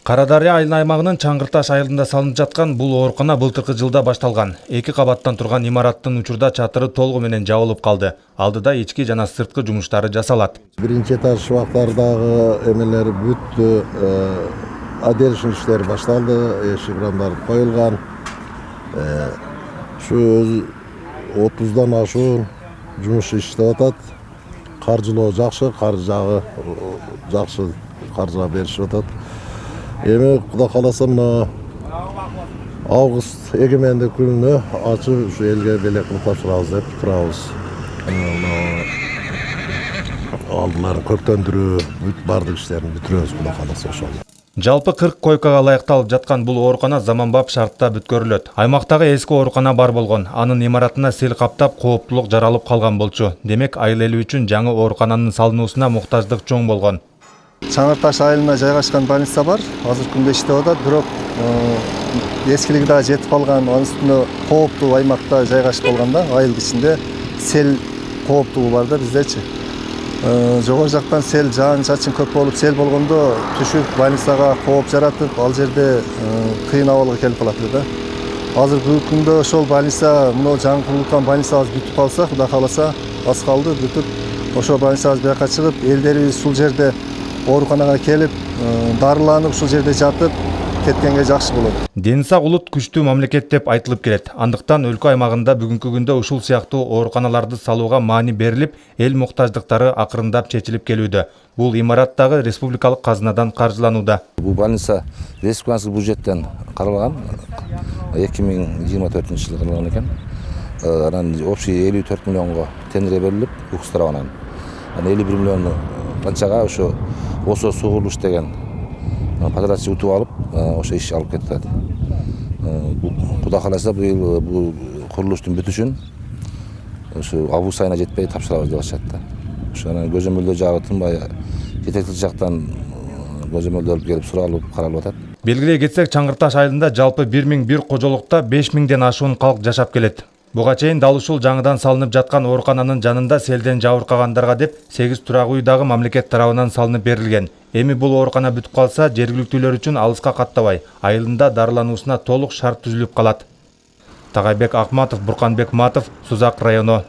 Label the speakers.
Speaker 1: Карадария айыл аймагынын Чаңгырташ айылында салынып жаткан бул оорукана былтыркы жылда башталган. 2 кабаттан турган имараттын учурда чатыры толугу менен жабылып калды. Алдыда ички жана сырткы жумуштары жасалат.
Speaker 2: Биринчи этаж убактардагы эмелер бүттү, отделочный иштер башталды, эшик рамдар коюлган. Şu 30'dan aşığı жұмыс иштеп атат. Каржылоо жакшы, каржы жагы жакшы каржыга беришип атат. Эми Кудай кааласа мына август эгемендик күнүнө ачып ушу элге белекин тапшырабыз деп турабыз. Алдылар көктөндүрүү, бүт бардык иштерин бүтүрөбүз Кудай кааласа ошол.
Speaker 1: Жалпы 40 койкага ылайыкталып жаткан бул оорукана заманбап шартта бүткөрүлөт. Аймактагы эски оорукана бар болгон. Анын имаратына сел каптап, кооптулук жаралып калган болчу. Демек, айыл эли үчүн жаңы оорукананын салынуусуна муктаждык чоң болгон.
Speaker 3: Чаңгырташ айылына жайгашкан больница бар. Азыр күндө иштеп атат, бирок эскилиги да жетип калган, анын үстүнө кооптуу аймакта жайгашып калганда, айыл ичинде сел кооптуу бар да биздечи. Жогору жактан сел жаан чачын көп болуп, сел болгондо түшүп больницага кооп жаратып, ал жерде кыйын абалга келип калат да. Азыр бүгүнкү күндө ошол больница, мына жаңы курулган больницабыз бүтүп калса, Кудай кааласа, аз калды бүтүп, ошол больницабыз бияка чыгып, элдерибиз ушул жерде ооруканага келип, дарыланып, ушул жерде жатып кеткенге жакшы болот.
Speaker 1: Дени сак улут күчтүү мамлекет деп айтылып келет. Андыктан өлкө аймагында бүгүнкү күндө ушул сыяктуу ооруканаларды салууга маани берилип, эл муктаждыктары акырындап чечилип келүүдө. Бул имарат дагы республикалык казынадан каржыланууда.
Speaker 4: Бул больница республикалык бюджеттен каралган. 2024 жылы каралган экен. Анан общий 54 миллионго тендер берилип, укук тарабынан. Анан 51 миллион канчага ошо суу курулуш деген подрядчы утуп алып, ошо иш алып кетет. Кудай кааласа бул курулуштун бүтүшүн ошо август айына жетпей тапшырабыз деп атышат да. Ошо көзөмөлдөө жагы тынбай жетекчилик жактан көзөмөлдөр келип суралып каралып атат.
Speaker 1: Белгилей кетсек, Чаңгырташ айылында жалпы 1001 кожолукта 5000ден ашуун калк жашап келет. Буга чейин дал ушул жаңыдан салынып жаткан оорукананын жанында селден жабыркагандарга деп 8 турак үй дагы мамлекет тарабынан салынып берилген. Эми бул оорукана бүтүп калса, жергиликтүүлөр үчүн алыска каттабай, айылында дарылануусуна толук шарт түзүлүп калат. Тагайбек Акматов, Бурканбек Матов, Сузак району.